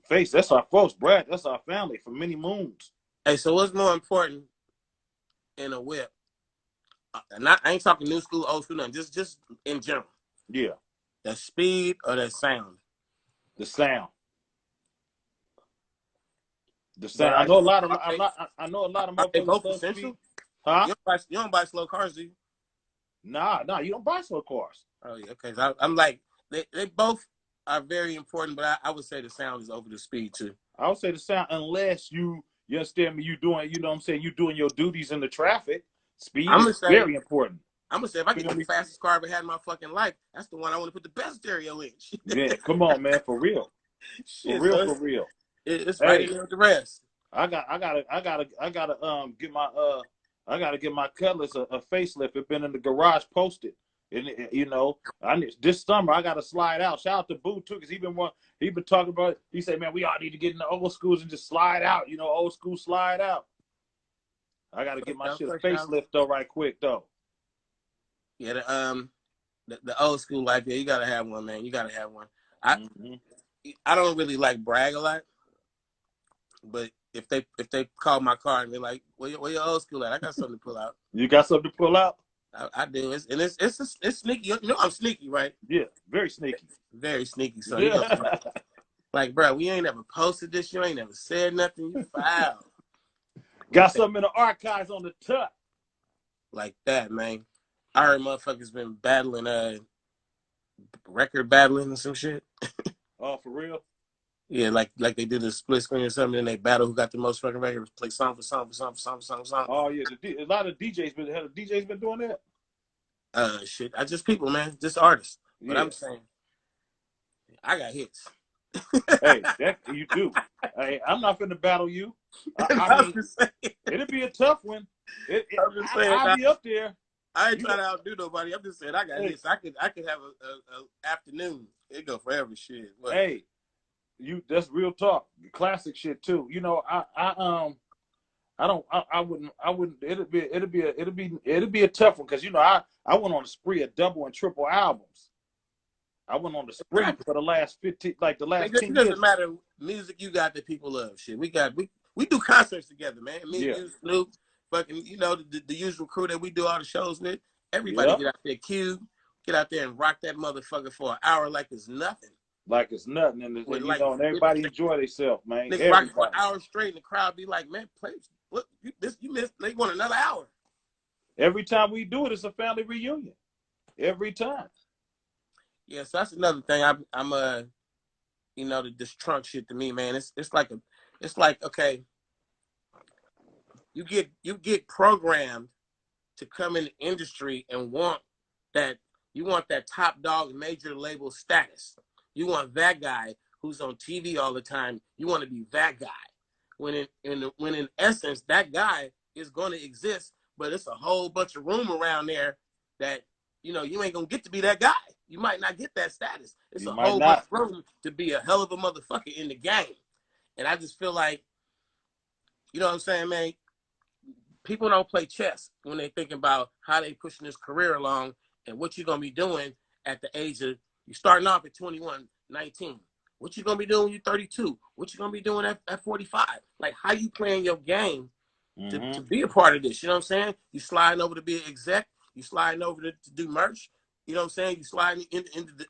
Face, that's our folks, Brad. That's our family for many moons. Hey, so what's more important in a whip? I ain't talking new school, old school, nothing. Just in general. Yeah. The speed or the sound? The sound. The sound. I But know a lot of. I know a lot of are they motherfuckers both love speed. essential? Huh? You don't buy slow cars, do you? Nah. You don't buy slow cars. Oh yeah, okay. So I'm like they both are very important, but I would say the sound is over the speed too. I would say the sound, unless you understand me, you doing, you know what I'm saying, you doing your duties in the traffic. Speed I'm is gonna say very important. if I get Feel the me? fastest car I ever had in my fucking life, that's the one I want to put the best stereo in. Yeah, come on, man, for real. For Shit, real, so for real. it's right in Hey, there with the rest. I gotta get my Cutlass a facelift. It's been in the garage posted. And you know, this summer I gotta slide out. Shout out to Boo too, because he been talking about it. He said, man, we all need to get in the old schools and just slide out, old school slide out. I gotta get my shit a facelift though, right quick though. Yeah, the old school life, yeah, you gotta have one, man. You gotta have one. I don't really like brag a lot, but if they call my car and they're like, where your old school at? I got something to pull out. You got something to pull out? I do. It's sneaky. You know I'm sneaky, right? Yeah, very sneaky. Very sneaky. So you know, like, bro, we ain't never posted this. You ain't never said nothing. You foul. Got something in the archives on the top. Like that, man. I heard motherfuckers been battling, record battling and some shit. Oh, for real? Yeah, like they did a split screen or something, and they battle who got the most fucking records, play song for song for song for song for song for song. Oh yeah, a lot of DJs been doing that. Shit. I just people, man, just artists. But Yeah. I'm saying, I got hits. Hey, that you do. Hey, I'm not finna battle you. I mean, it'll be a tough one. I'm just saying, I'll be up there. I ain't trying to outdo nobody. I'm just saying I got hits. I could have a afternoon. It go forever, shit. What? Hey, that's real talk. Classic shit too. You know, I wouldn't. It'll be a tough one because I went on a spree of double and triple albums. I went on the spree for the last 15, like the last 10 years. It doesn't matter music you got that people love. Shit, we do concerts together, man. Me, you, Snoop, fucking, the usual crew that we do all the shows with. Everybody get out there, Q, get out there and rock that motherfucker for an hour like it's nothing. Like it's nothing, and and everybody enjoy themselves, man. Nigga rock for an hour straight, and the crowd be like, man, play. Look, you missed. They want another hour. Every time we do it, it's a family reunion. Every time. Yeah, so that's another thing. I'm this trunk shit to me, man. It's like okay, you get programmed to come in the industry and want that top dog major label status. You want that guy who's on TV all the time. You want to be that guy. When in essence that guy is going to exist, but it's a whole bunch of room around there that you ain't gonna get to be that guy. You might not get that status. It's a whole bunch of room to be a hell of a motherfucker in the game. And I just feel like, you know what I'm saying, man? People don't play chess when they think about how they pushing this career along and what you're gonna be doing at the age of you starting off at 21, 19. What you gonna be doing when you're 32? What you gonna be doing at 45? Like how you playing your game to be a part of this? You know what I'm saying? You sliding over to be an exec. You sliding over to do merch. You know what I'm saying? You sliding into the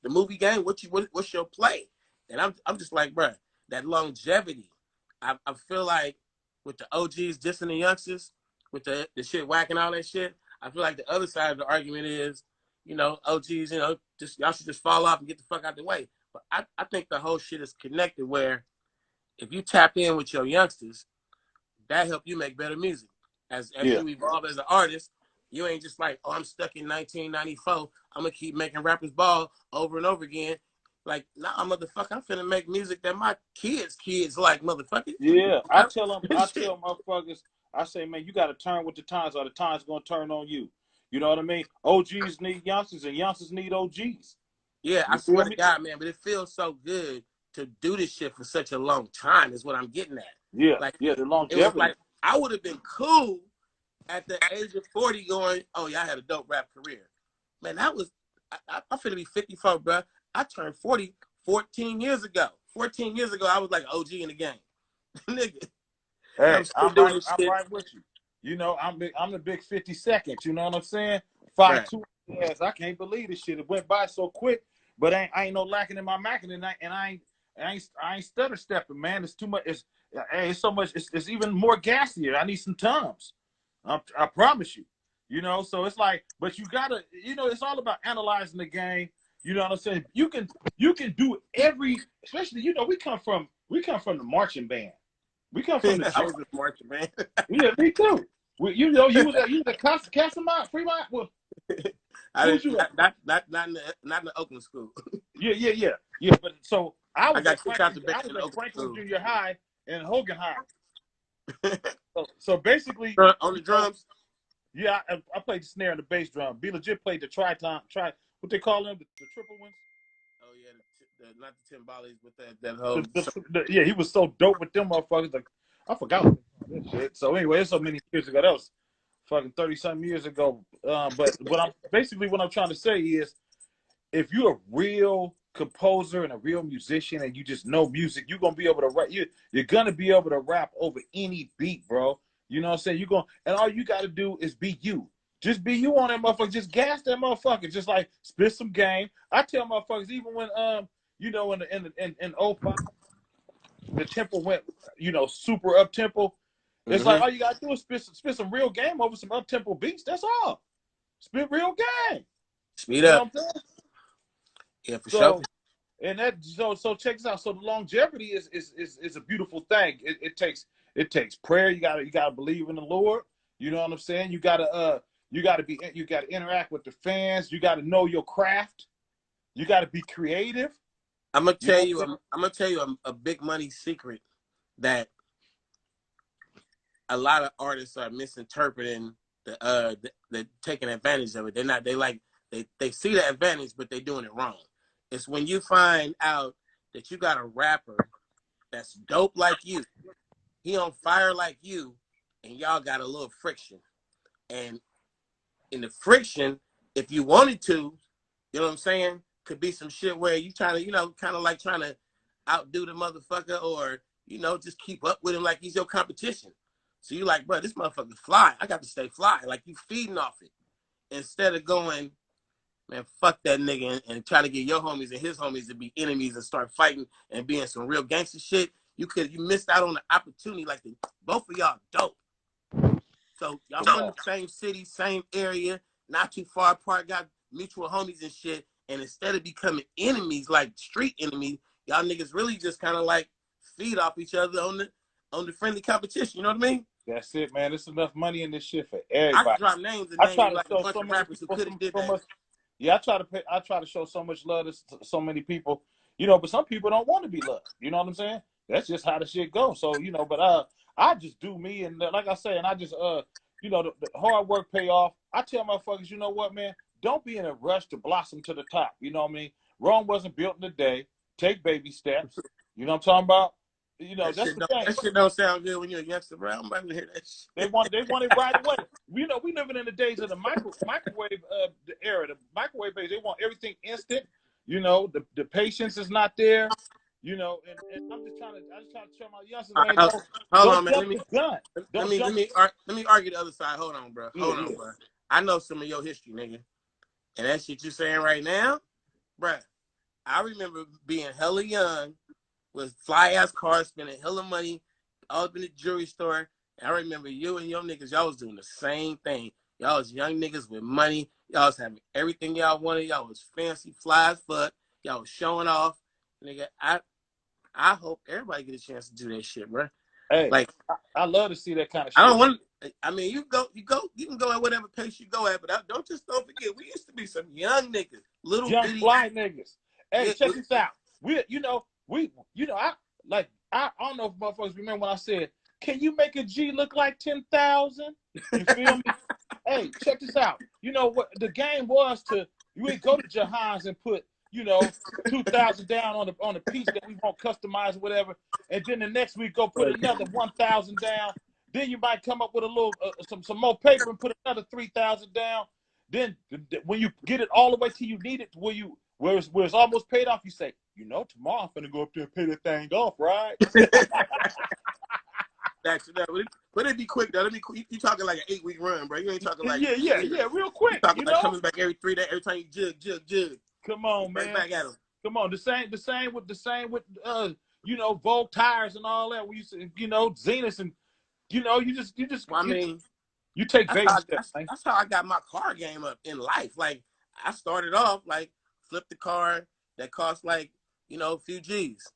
the movie game. What's your play? And I'm just like, bro, that longevity. I feel like with the OGs dissing the youngsters, with the shit whacking all that shit. I feel like the other side of the argument is, OGs, just y'all should just fall off and get the fuck out the way. But I think the whole shit is connected where if you tap in with your youngsters, that help you make better music. As you evolve as an artist, you ain't just like, oh, I'm stuck in 1994. I'm gonna keep making rappers ball over and over again. Like, nah, motherfucker, I'm finna make music that my kids like, motherfucker. Yeah, I tell motherfuckers, I say, man, you gotta turn with the times, or the times gonna turn on you. You know what I mean? OGs need youngsters, and youngsters need OGs. Yeah, I swear to God, man, but it feels so good to do this shit for such a long time is what I'm getting at. Yeah, like, the longevity. It was like, I would have been cool at the age of 40 going, oh, yeah, I had a dope rap career. Man, that was, I'm finna be 54, bro. I turned 40 14 years ago. 14 years ago, I was like OG in the game. Nigga. And Hey, I'm still doing this I'm shit. right with you. You know, I'm the big 52nd. You know what I'm saying? Right. 5'2". Yes, I can't believe this shit. It went by so quick. But I ain't no lacking in my macking, and I ain't stutter stepping, man. It's too much. It's so much. It's even more gassier. I need some Tums. I promise you. You know, so it's like, but you gotta, you know, it's all about analyzing the game. You know what I'm saying? You can do every, especially, you know, we come from the marching band. We come from the I church. was just marching, man. Yeah, me too. You know, you was a Castlemont, Fremont. Well, I who's didn't you? not in the Oakland school. Yeah. But so I got kicked out the band I was in the at Oakland Franklin school. Junior High and Hogan High. So basically, On the you know, drums. yeah, I played the snare and the bass drum. Be Legit played the what they call them, the triple ones. Oh yeah, not the timbales, but that whole. Yeah, he was so dope with them motherfuckers. Like, I forgot this shit. So anyway, it's so many years ago. That was fucking 30-something years ago. But what I'm trying to say is, if you're a real composer and a real musician and you just know music, you're gonna be able to rap. You're gonna be able to rap over any beat, bro. You know what I'm saying? And all you gotta do is be you. Just be you on that motherfucker. Just gas that motherfucker. Just like spit some game. I tell motherfuckers, even when you know, in '05, the tempo went, you know, super up tempo. It's like Mm-hmm. all you gotta do is spit some real game over some up tempo beats. That's all. Spit real game. Speed You know up. what I'm saying? Yeah, for sure. So and that so check this out. So the longevity is a beautiful thing. It takes prayer. You gotta believe in the Lord. You know what I'm saying? You gotta interact with the fans. You gotta know your craft. You gotta be creative. I'm gonna You tell know you. what I'm saying? I'm gonna tell you a big money secret that a lot of artists are misinterpreting the taking advantage of it. They're not. They see the advantage, but they're doing it wrong. It's when you find out that you got a rapper that's dope like you, he on fire like you, and y'all got a little friction. And in the friction, if you wanted to, you know what I'm saying, could be some shit where you trying to, you know, kind of like trying to outdo the motherfucker, or, you know, just keep up with him like he's your competition. So you like, bro, this motherfucker fly. I got to stay fly. Like you feeding off it. Instead of going, man, fuck that nigga, and try to get your homies and his homies to be enemies and start fighting and being some real gangster shit. You missed out on the opportunity. Like both of y'all dope. So y'all from the same city, same area, not too far apart, got mutual homies and shit. And instead of becoming enemies, like street enemies, y'all niggas really just kind of like feed off each other on the friendly competition. You know what I mean? That's it, man. There's enough money in this shit for I could everybody. drop names and I name try you to like a show bunch so of many rappers who people could have did from that. us. Yeah, I try to show so much love to so many people, you know, but some people don't want to be loved. You know what I'm saying? That's just how the shit goes. So, you know, but I just do me, and like I say, and I just you know, the hard work pay off. I tell motherfuckers, you know what, man? Don't be in a rush to blossom to the top. You know what I mean? Rome wasn't built in a day. Take baby steps. You know what I'm talking about? You know, that's the thing. That shit don't sound good when you're a youngster, bro. I'm about to hear that They shit. want it right away. You know, we living in the days of the microwave the era. The microwave days, they want everything instant. You know, the patience is not there. You know, and I just trying to tell my youngsters, All man, right, hold on, don't man. jump the gun. Let Don't me jump. let me argue the other side. Hold on, bro. Yeah, Hold on, yeah. bro. I know some of your history, nigga. And that shit you saying right now, bro. I remember being hella young with fly ass cars, spending hella money, all up in the jewelry store. And I remember you and your niggas, y'all was doing the same thing. Y'all was young niggas with money. Y'all was having everything y'all wanted. Y'all was fancy, fly as fuck. Y'all was showing off. Nigga, I hope everybody get a chance to do that shit, bro. Hey, Like, I love to see that kind of I don't shit. want. I mean, you can go at whatever pace you go at, but don't forget, we used to be some young niggas, little Young bitty. fly niggas. Hey, Yeah, check this out. I don't know if motherfuckers remember when I said, can you make a G look like 10,000? You feel me? Hey, check this out. You know what the game was to you would go to Jahan's and put, you know, 2,000 down on the piece that we want customized or whatever, and then the next week go put another 1,000 down. Then you might come up with a little some more paper and put another 3,000 down. Then when you get it all the way till you need it, where it's almost paid off, you say, you know, tomorrow I'm finna go up there and pay that thing off, right? But it'd be quick though. It'd be quick. You talking like an 8-week run, bro. You ain't talking like Yeah, real You quick, talking you like know. coming back every 3 days. Every time you jug. Come on, Right man. back at him. Come on. The same with you know, Vogue tires and all that. We used to, you know, Zenith and you know, Well, I mean, you take that's baby steps, man. that's how I got my car game up in life. Like I started off like flipped the car that cost like, you know, a few G's.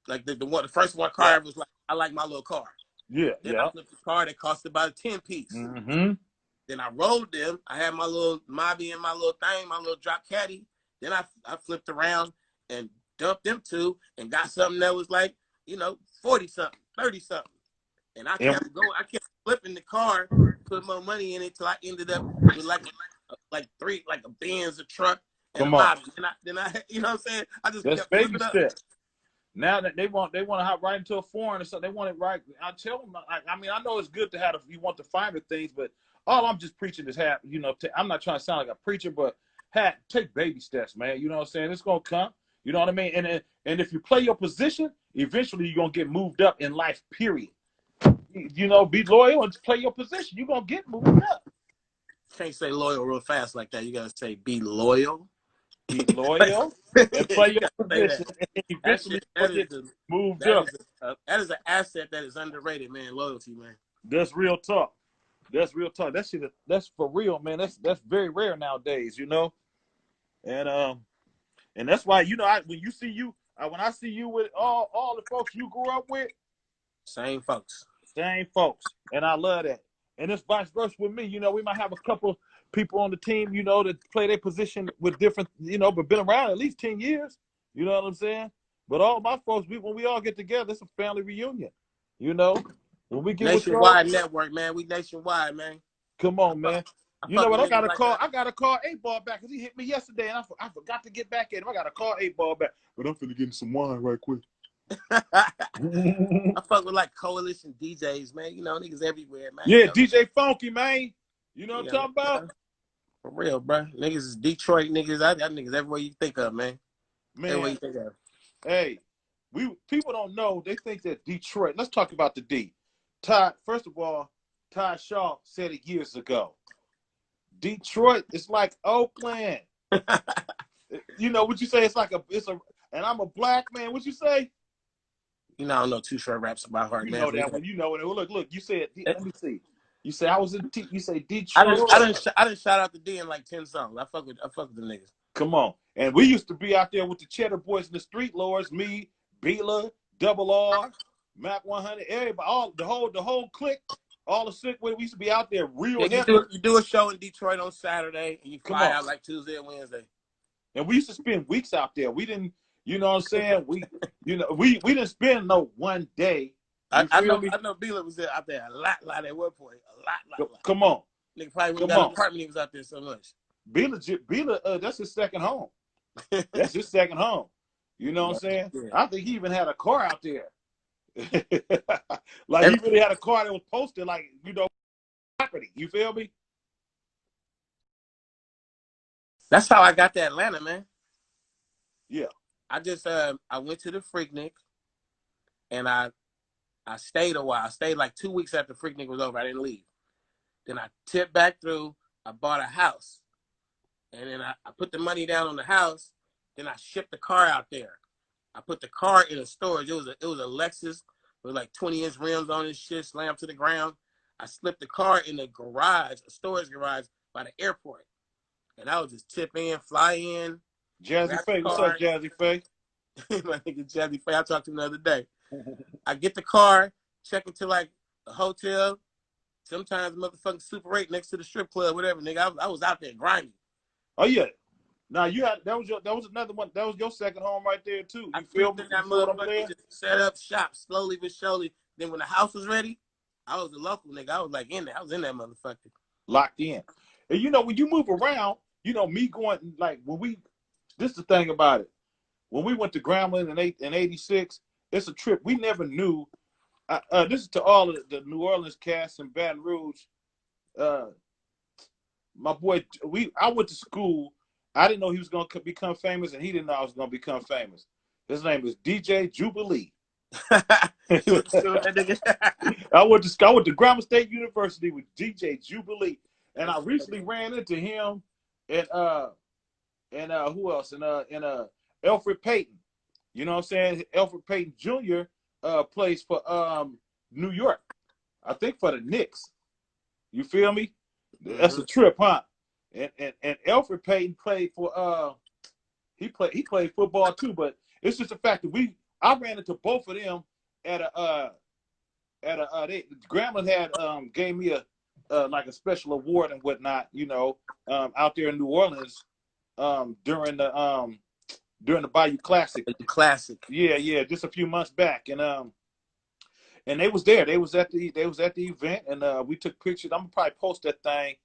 Like the first one car was like I like my little car. Yeah, Then I flipped the car that cost about a 10 piece. Mm-hmm. Then I rolled them. I had my little Mobby and my little thing, my little drop caddy. Then I flipped around and dumped them two and got something that was like, you know, 40 something, 30 something. And I kept going. I kept flipping the car, put more money in it till I ended up with like a Benz, a truck, and a Come on. Mobby. Then I, you know what I'm saying? I just That's kept baby flipping up. steps. Now that they want to hop right into a foreign or something. They want it right. I tell them, I mean, I know it's good to have you want the finer things, but all I'm just preaching is you know, I'm not trying to sound like a preacher, but take baby steps, man. You know what I'm saying? It's gonna come. You know what I mean? And if you play your position, eventually you're gonna get moved up in life. Period. You know, be loyal and play your position. You're gonna get moved up. Can't say loyal real fast like that. You gotta say be loyal. Be loyal and play your position, and eventually that get moved up. That is an asset that is underrated, man. Loyalty, man. That's real talk. That's real talk. That's for real, man. That's very rare nowadays, you know. And that's why, you know, when I see you with all the folks you grew up with, same folks, and I love that. And it's vice versa with me. You know, we might have a couple people on the team, you know, that play their position with different, you know, but been around at least 10 years. You know what I'm saying? But all my folks, when we all get together, it's a family reunion. You know, when we get nationwide network, man. We nationwide, man. Come on, man. You know what? I got to call 8-Ball back because he hit me yesterday, and I forgot to get back at him. I got to call 8-Ball back, but I'm finna get some wine right quick. I fuck with like coalition DJs, man. You know, niggas everywhere, man. Yeah, you know? DJ Funky, man. You know what I'm talking about? For real, bro. Niggas is Detroit niggas. I got niggas everywhere you think of, man. Everywhere you think of. Hey, people don't know. They think that Detroit. Let's talk about the D. Todd. First of all, Todd Shaw said it years ago. Detroit is like Oakland. You know what you say? And I'm a black man. What you say? You know, I don't know too short raps about heart, you man. You know that one. You know it. Look. You said. Let me see. You say I was in. You say Detroit. I didn't shout out the D in like 10 songs. I fuck with the niggas. Come on. And we used to be out there with the Cheddar Boys and the Street Lords. Me, Beela, Double R, Mac 100, everybody, the whole clique. All the sick with it. We used to be out there real heavy. You do a show in Detroit on Saturday and you fly out like Tuesday and Wednesday. And we used to spend weeks out there. We didn't, you know what I'm saying? We didn't spend no one day. I know Beela was out there a lot at one point. A lot. Come on. Nigga probably wouldn't got an apartment, he was out there so much. Beela, that's his second home. That's his second home. You know what I'm saying? Yeah. I think he even had a car out there. Like he really had a car that was posted like, you know, property. You feel me? That's how I got to Atlanta, man. Yeah. I just I went to the Freaknik and I stayed a while. I stayed like 2 weeks after Freaknik was over. I didn't leave. Then I tipped back through. I bought a house. And then I put the money down on the house. Then I shipped the car out there. I put the car in a storage. It was a Lexus with like 20-inch rims on this shit, slammed to the ground. I slipped the car in the garage, a storage garage by the airport. And I would just tip in, fly in. Jazzy Faye, what's up, Jazzy Faye? My nigga Jazzy Faye, I talked to him the other day. I get the car, check into like a hotel, sometimes motherfucking Super 8 next to the strip club, whatever, nigga. I was out there grinding. Oh yeah. Now you had that was another one. That was your second home right there too. You feel me? That motherfucker just set up shop slowly but surely. Then when the house was ready, I was a local nigga. I was like in there. I was in that motherfucker. Locked in. And you know, when you move around, you know, me going like this is the thing about it. When we went to Grambling in '86, it's a trip. We never knew. This is to all of the New Orleans cast in Baton Rouge. My boy, I went to school. I didn't know he was going to become famous, and he didn't know I was going to become famous. His name is DJ Jubilee. You went to school with that nigga? I went to Grambling State University with DJ Jubilee, and I recently ran into him and who else? And Alfred Payton. You know what I'm saying? Alfred Payton Jr. Plays for New York. I think for the Knicks. You feel me? That's a trip, huh? And Alfred Payton played for he played football too, but it's just the fact that I ran into both of them at a Grambling had gave me a like a special award and whatnot, you know, out there in New Orleans during the Bayou Classic. The classic. Yeah, just a few months back, and they was there. They was at the event, and we took pictures. I'm gonna probably post that thing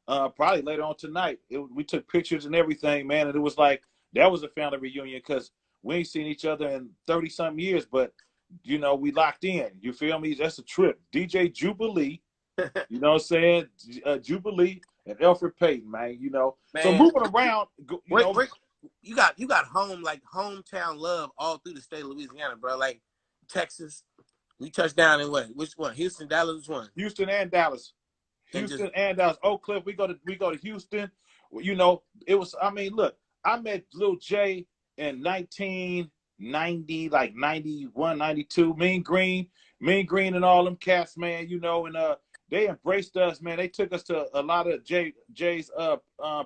probably later on tonight. We took pictures and everything, man, and it was like that was a family reunion because we ain't seen each other in 30-something years, but you know, we locked in. You feel me? That's a trip. DJ Jubilee, you know what I'm saying? Jubilee and Alfred Payton, man, you know. Man. So moving around, you got hometown love all through the state of Louisiana, bro. Like Texas, we touched down in what? Which one? Houston, Dallas, which one? Houston and Dallas. And Dallas. Oak Cliff, we go to Houston. You know, it was, I mean, look, I met Lil J in 1990, like 91, 92. Mean Green and all them cats, man, you know, and they embraced us, man. They took us to a lot of Jay's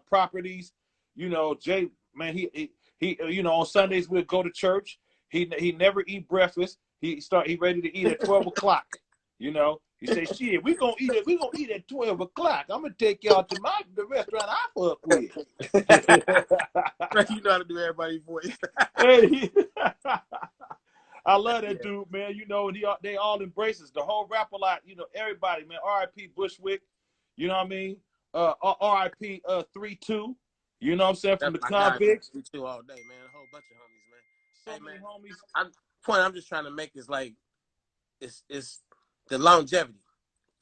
properties. You know, Jay, man, he you know, on Sundays we'd go to church. He never eat breakfast. He ready to eat at 12 o'clock. You know, he say, shit, we gonna eat at 12 o'clock. I'm gonna take y'all to the restaurant I fuck with. You know how to do everybody's voice. Hey, I love that dude, man. You know, and they all embrace us. The whole rap a lot, you know, everybody, man. R.I.P. Bushwick, you know what I mean? R.I.P. 3-2, you know what I'm saying, from the convicts. 3-2 all day, man. A whole bunch of homies, man. So hey, many homies. Point I'm just trying to make is like, it's the longevity,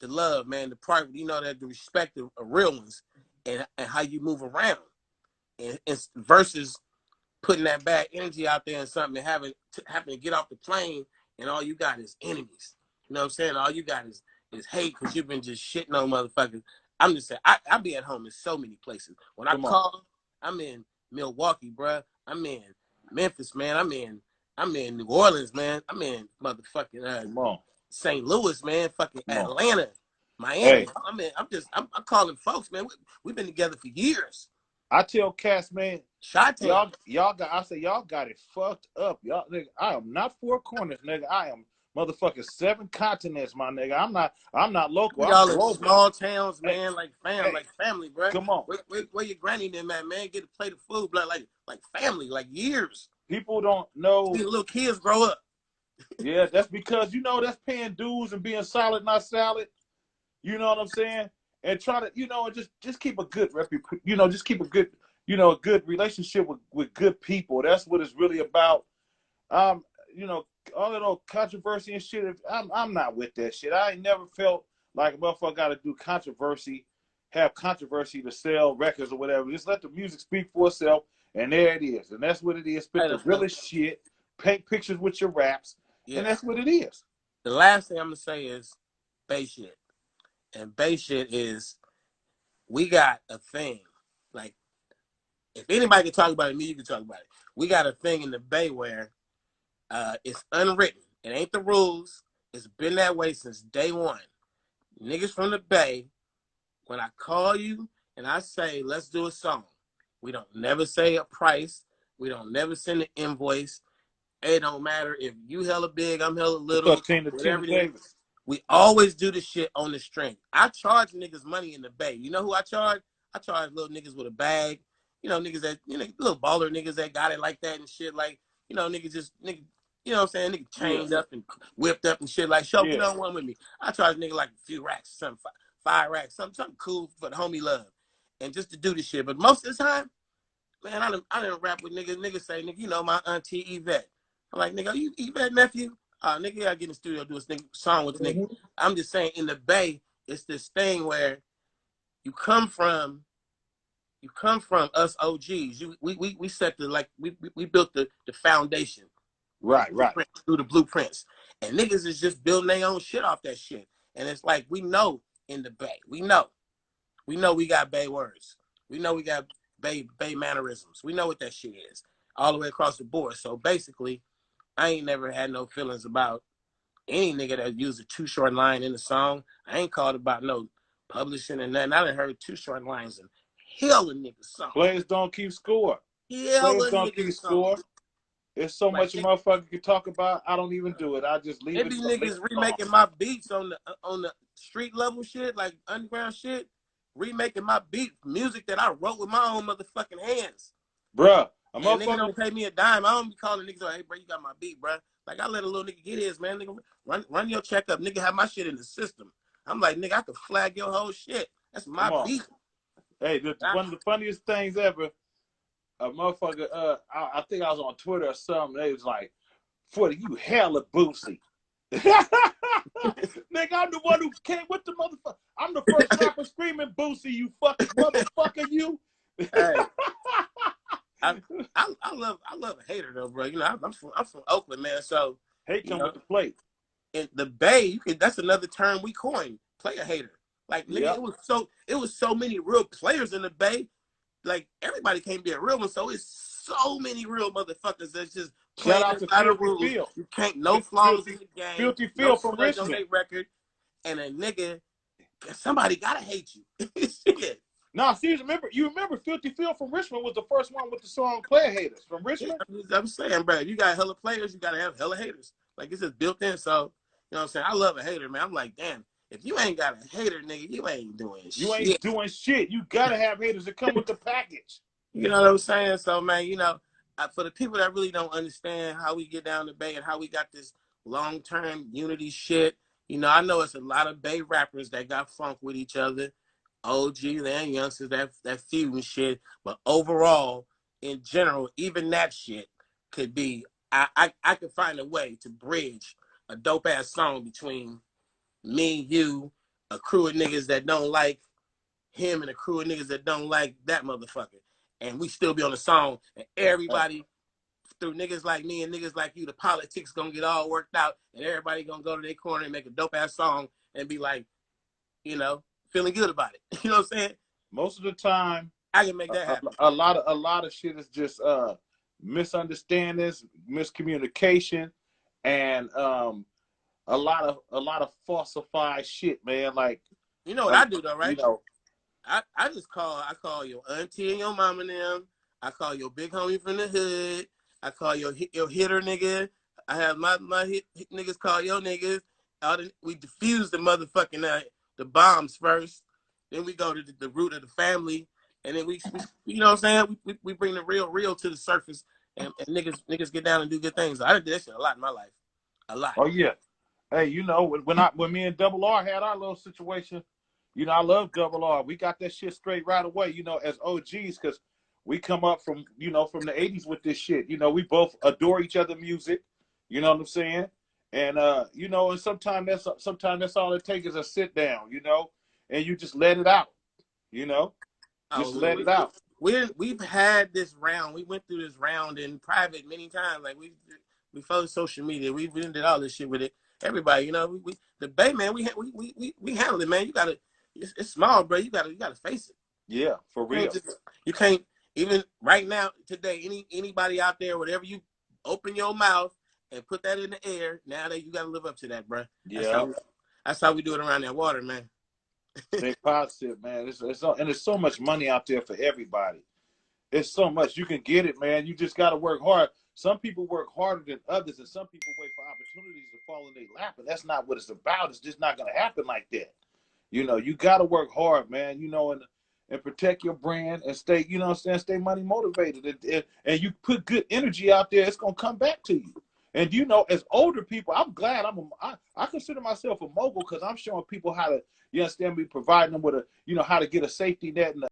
the love, man, the pride, you know, that the respect of real ones and how you move around. And it's versus putting that bad energy out there and something and having to get off the plane and all you got is enemies. You know what I'm saying? All you got is hate because you've been just shitting on motherfuckers. I'm just saying, I be at home in so many places. When I call, I'm in Milwaukee, bruh. I'm in Memphis, man. I'm in New Orleans, man. I'm in motherfucking St. Louis, man. Fucking Atlanta, Miami. Hey. I'm calling folks, man. We've been together for years. I tell cats, man, y'all got it fucked up. Y'all, nigga, I am not four corners, nigga. I am motherfucking 7 continents, my nigga. I'm not local. Y'all in small towns, man, like family, bro. Come on. Where your granny them at, man? Get a plate of food, like family, like years. People don't know. See, little kids grow up. Yeah, that's because, you know, that's paying dues and being solid, not salad. You know what I'm saying? And try to, you know, just keep a good you know, just keep a good, you know, a good relationship with good people. That's what it's really about. You know, all that old controversy and shit. I'm not with that shit. I ain't never felt like a motherfucker got to do controversy, have controversy to sell records or whatever. Just let the music speak for itself, and there it is. And that's what it is. Spit the realest shit, paint pictures with your raps, and that's what it is. The last thing I'm gonna say is bass shit. And bass shit is, we got a thing. Like, if anybody can talk about it, me, you can talk about it. We got a thing in the Bay where it's unwritten. It ain't the rules. It's been that way since day one. Niggas from the Bay, when I call you and I say, let's do a song, we don't never say a price. We don't never send an invoice. It don't matter if you hella big, I'm hella little. Whatever it is. We always do the shit on the string. I charge niggas money in the Bay. You know who I charge? I charge little niggas with a bag. You know, niggas that, you know, little baller niggas that got it like that and shit. Like, you know, niggas, you know what I'm saying? Nigga chained up and whipped up and shit. Like, show, you know, one with me. I charge nigga like a few racks, something, 5 racks, something cool for the homie love. And just to do this shit. But most of the time, man, I didn't rap with niggas. Niggas say, nigga, you know my auntie Yvette. I'm like, nigga, you Yvette nephew? Nigga, you gotta get in the studio, do a song with the nigga. I'm just saying, in the Bay, it's this thing where you come from us OGs. We set we built the foundation. Right, right. Through the blueprints. And niggas is just building their own shit off that shit. And it's like, we know in the Bay. We know we got Bay words. We know we got Bay mannerisms. We know what that shit is all the way across the board. So basically, I ain't never had no feelings about any nigga that used a Too Short line in the song. I ain't called about no publishing and nothing. I done heard Too Short lines in hell of niggas song. Players don't keep score. Hell of niggas song. There's so much a motherfucker can talk about. I don't even do it. I just leave it. Maybe niggas remaking my beats on the street level shit, like underground shit. Remaking my beat music that I wrote with my own motherfucking hands. Bruh, and nigga don't pay me a dime. I don't be calling niggas like, hey, bro, you got my beat, bro. Like, I let a little nigga get his, man. Nigga, run your checkup. Nigga have my shit in the system. I'm like, nigga, I could flag your whole shit. That's my beat. Hey, one of the funniest things ever, a motherfucker, I think I was on Twitter or something. They was like, 40, you hella Boosie. Nigga, I'm the one who came with the motherfucker. I'm the first rapper screaming Boosie, you fucking motherfucker, you. Hey. I love a hater though, bro. You know, I'm from Oakland, man. So hate come with the plate. In the Bay, that's another term we coined. Player hater. Like, nigga, it was so many real players in the Bay. Like, everybody can't be a real one. So it's so many real motherfuckers that's just playing inside the rules. You can't no flaws in the game. Filthy Phil from Richmond. On their record, and a nigga, somebody gotta hate you. Shit. No, see, you remember Filthy Phil from Richmond was the first one with the song Player Haters from Richmond? Yeah, I'm saying, bro, you got hella players, you got to have hella haters. Like, it's just built in. So, you know what I'm saying? I love a hater, man. I'm like, damn, if you ain't got a hater, nigga, you ain't doing shit. You ain't doing shit. You got to have haters that come with the package. You know what I'm saying? So, man, you know, for the people that really don't understand how we get down the Bay and how we got this long-term unity shit, you know, I know it's a lot of Bay rappers that got funk with each other. OGs and youngsters that feud and shit, but overall, in general, even that shit could be. I could find a way to bridge a dope ass song between me, you, a crew of niggas that don't like him, and a crew of niggas that don't like that motherfucker, and we still be on the song, and everybody. Through niggas like me and niggas like you, the politics gonna get all worked out, and everybody gonna go to their corner and make a dope ass song and be like, you know, feeling good about it. You know what I'm saying? Most of the time, I can make that happen. A lot of shit is just misunderstandings, miscommunication, and a lot of falsified shit, man. Like, you know what I do though, right? You know, I call your auntie and your mom and them. I call your big homie from the hood. I call your hitter nigga. I have my hit niggas call your niggas. We diffuse the motherfucking the bombs first, then we go to the root of the family, and then we you know what I'm saying? We bring the real to the surface, and niggas get down and do good things. I did that shit a lot in my life, a lot. Oh yeah, hey, you know when me and Double R had our little situation, you know I love Double R. We got that shit straight right away, you know, as OGs, because we come up from the '80s with this shit. You know, we both adore each other music. You know what I'm saying? And you know, and sometimes that's all it takes is a sit down, you know, and you just let it out, you know, let it out. We've had this round. We went through this round in private many times. Like we followed social media. We did all this shit with it. Everybody, you know, the Bay, man, we handle it, man. You gotta, it's small, bro. You gotta face it. Yeah, for real. You can't even right now today. Anybody out there, whatever you open your mouth and put that in the air, now that you gotta live up to that, bro. Yeah, that's how we do it around that water, man. Stay positive, man. And there's so much money out there for everybody. It's so much. You can get it, man. You just got to work hard. Some people work harder than others, and some people wait for opportunities to fall in their lap. And that's not what it's about. It's just not going to happen like that. You know, you got to work hard, man. You know, and protect your brand and stay, you know what I'm saying, stay money motivated. And you put good energy out there, it's going to come back to you. And, you know, as older people, I'm glad I consider myself a mogul because I'm showing people how to, you understand me, providing them with how to get a safety net and